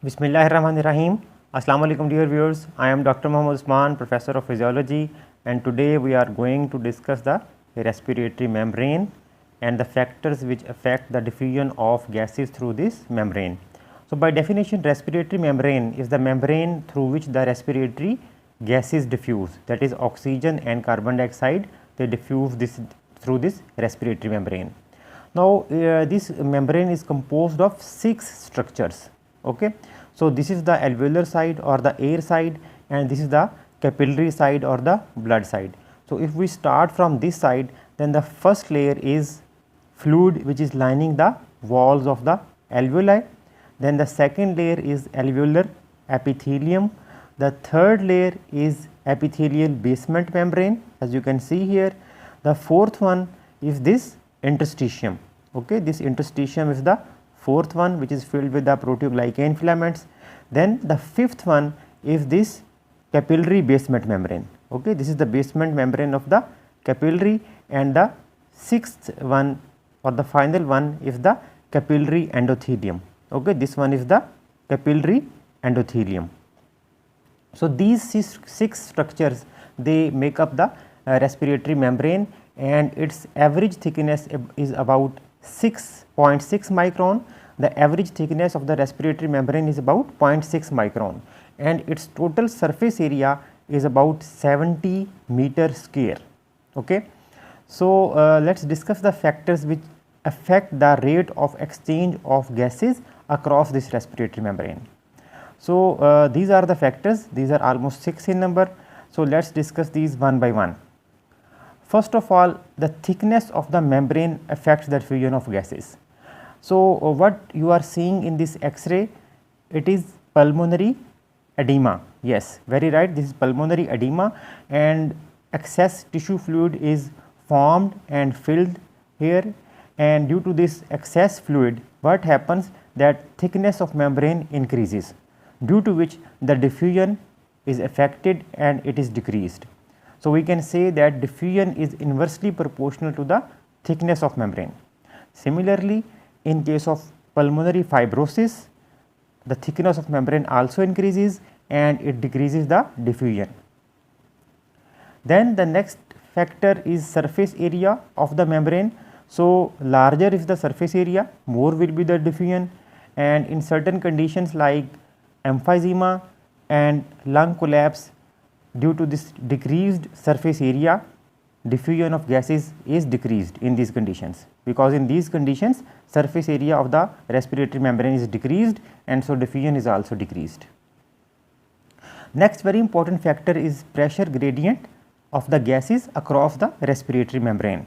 Bismillahirrahmanirrahim. Assalamu alaikum dear viewers. I am Dr. Muhammad Usman, Professor of Physiology, and today we are going to discuss the respiratory membrane and the factors which affect the diffusion of gases through this membrane. So, by definition, respiratory membrane is the membrane through which the respiratory gases diffuse, that is oxygen and carbon dioxide, they diffuse through this respiratory membrane. Now, this membrane is composed of 6 structures. Okay. So, this is the alveolar side or the air side, and this is the capillary side or the blood side. So, if we start from this side, then the first layer is fluid which is lining the walls of the alveoli. Then the second layer is alveolar epithelium. The third layer is epithelial basement membrane, as you can see here. The fourth one is this interstitium. Okay, this interstitium is the fourth one, which is filled with the proteoglycan filaments. Then the fifth one is this capillary basement membrane. Okay, this is the basement membrane of the capillary, and the sixth one or the final one is the capillary endothelium. Okay, this one is the capillary endothelium. So, these six structures, they make up the respiratory membrane, and its average thickness is about 6.6 micron. The average thickness of the respiratory membrane is about 0.6 micron, and its total surface area is about 70 meter square. Okay. So, let us discuss the factors which affect the rate of exchange of gases across this respiratory membrane. So, these are the factors, these are almost 6 in number. So, let us discuss these one by one. First of all, the thickness of the membrane affects the diffusion of gases. So, what you are seeing in this X-ray, it is pulmonary edema. Yes, very right, this is pulmonary edema, and excess tissue fluid is formed and filled here, and due to this excess fluid, what happens, that thickness of membrane increases, due to which the diffusion is affected and it is decreased. So, we can say that diffusion is inversely proportional to the thickness of membrane. Similarly, in case of pulmonary fibrosis, the thickness of membrane also increases and it decreases the diffusion. Then the next factor is surface area of the membrane. So, larger is the surface area, more will be the diffusion, and in certain conditions like emphysema and lung collapse, due to this decreased surface area, diffusion of gases is decreased in these conditions, because in these conditions surface area of the respiratory membrane is decreased, and so diffusion is also decreased. Next very important factor is pressure gradient of the gases across the respiratory membrane.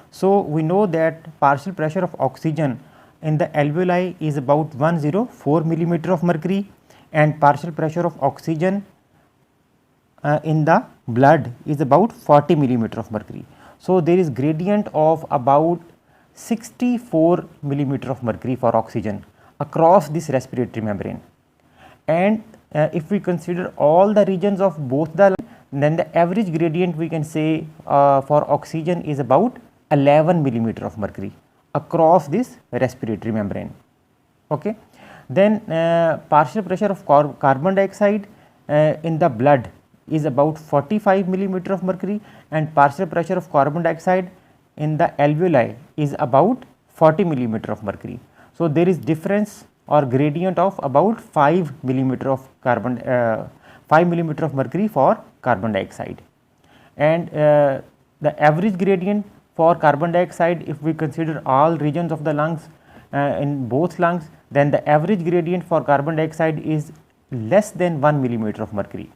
So, we know that partial pressure of oxygen in the alveoli is about 104 millimeter of mercury, and partial pressure of oxygen in the blood is about 40 millimeter of mercury. So, there is gradient of about 64 millimeter of mercury for oxygen across this respiratory membrane, and if we consider all the regions of both the, then the average gradient we can say for oxygen is about 11 millimeter of mercury across this respiratory membrane. Okay. Then partial pressure of carbon dioxide in the blood is about 45 millimeter of mercury, and partial pressure of carbon dioxide in the alveoli is about 40 millimeter of mercury. So, there is difference or gradient of about 5 millimeter of 5 millimeter of mercury for carbon dioxide, and the average gradient for carbon dioxide, if we consider all regions of the lungs in both lungs, then the average gradient for carbon dioxide is less than 1 millimeter of mercury.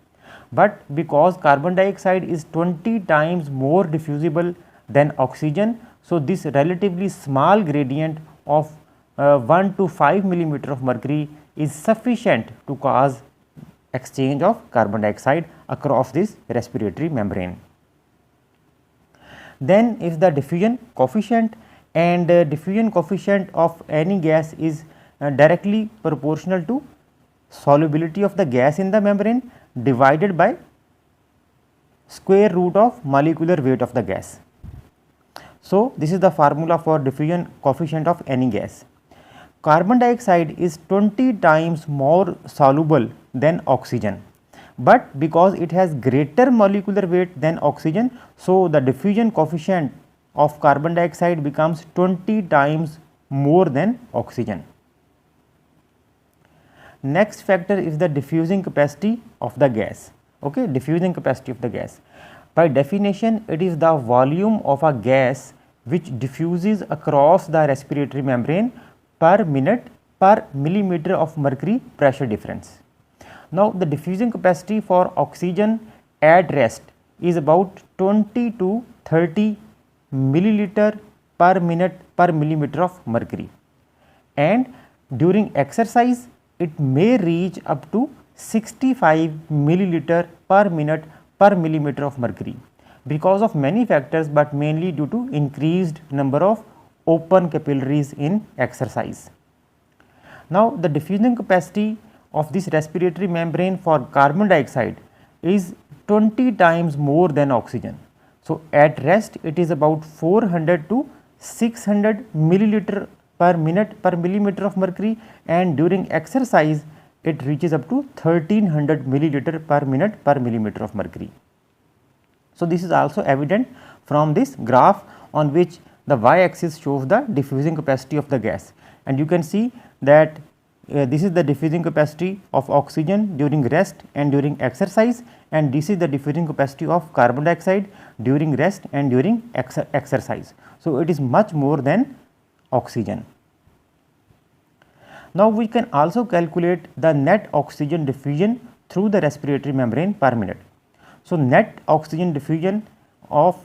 But because carbon dioxide is 20 times more diffusible than oxygen, so this relatively small gradient of 1 to 5 millimeter of mercury is sufficient to cause exchange of carbon dioxide across this respiratory membrane. Then is the diffusion coefficient, and diffusion coefficient of any gas is directly proportional to solubility of the gas in the membrane divided by square root of molecular weight of the gas. So, this is the formula for diffusion coefficient of any gas. carbon dioxide is 20 times more soluble than oxygen, but because it has greater molecular weight than oxygen, so the diffusion coefficient of carbon dioxide becomes 20 times more than oxygen. Next factor is the diffusing capacity of the gas. Okay, diffusing capacity of the gas. By definition, it is the volume of a gas which diffuses across the respiratory membrane per minute per millimeter of mercury pressure difference. Now, the diffusing capacity for oxygen at rest is about 20 to 30 milliliter per minute per millimeter of mercury, and during exercise it may reach up to 65 milliliter per minute per millimeter of mercury because of many factors, but mainly due to increased number of open capillaries in exercise. Now, the diffusing capacity of this respiratory membrane for carbon dioxide is 20 times more than oxygen. So, at rest it is about 400 to 600 milliliter per minute per millimeter of mercury, and during exercise it reaches up to 1300 milliliter per minute per millimeter of mercury. So, this is also evident from this graph on which the y axis shows the diffusing capacity of the gas, and you can see that this is the diffusing capacity of oxygen during rest and during exercise, and this is the diffusing capacity of carbon dioxide during rest and during exercise. So, it is much more than oxygen. Now, we can also calculate the net oxygen diffusion through the respiratory membrane per minute. So, net diffusion of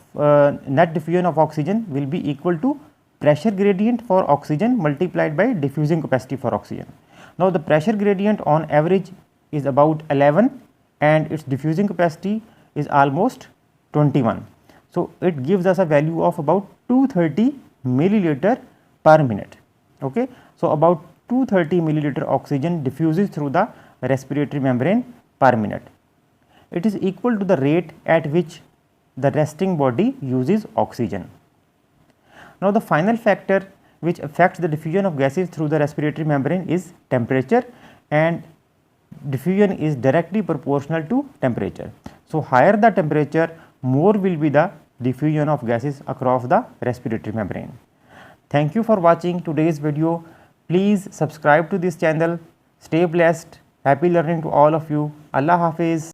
oxygen will be equal to pressure gradient for oxygen multiplied by diffusing capacity for oxygen. Now, the pressure gradient on average is about 11 and its diffusing capacity is almost 21. So, it gives us a value of about 230 milliliter per minute. Okay. So, about 230 milliliter oxygen diffuses through the respiratory membrane per minute. It is equal to the rate at which the resting body uses oxygen. Now, the final factor which affects the diffusion of gases through the respiratory membrane is temperature, and diffusion is directly proportional to temperature. So, higher the temperature, more will be the diffusion of gases across the respiratory membrane. Thank you for watching today's video. Please subscribe to this channel. Stay blessed. Happy learning to all of you. Allah Hafiz.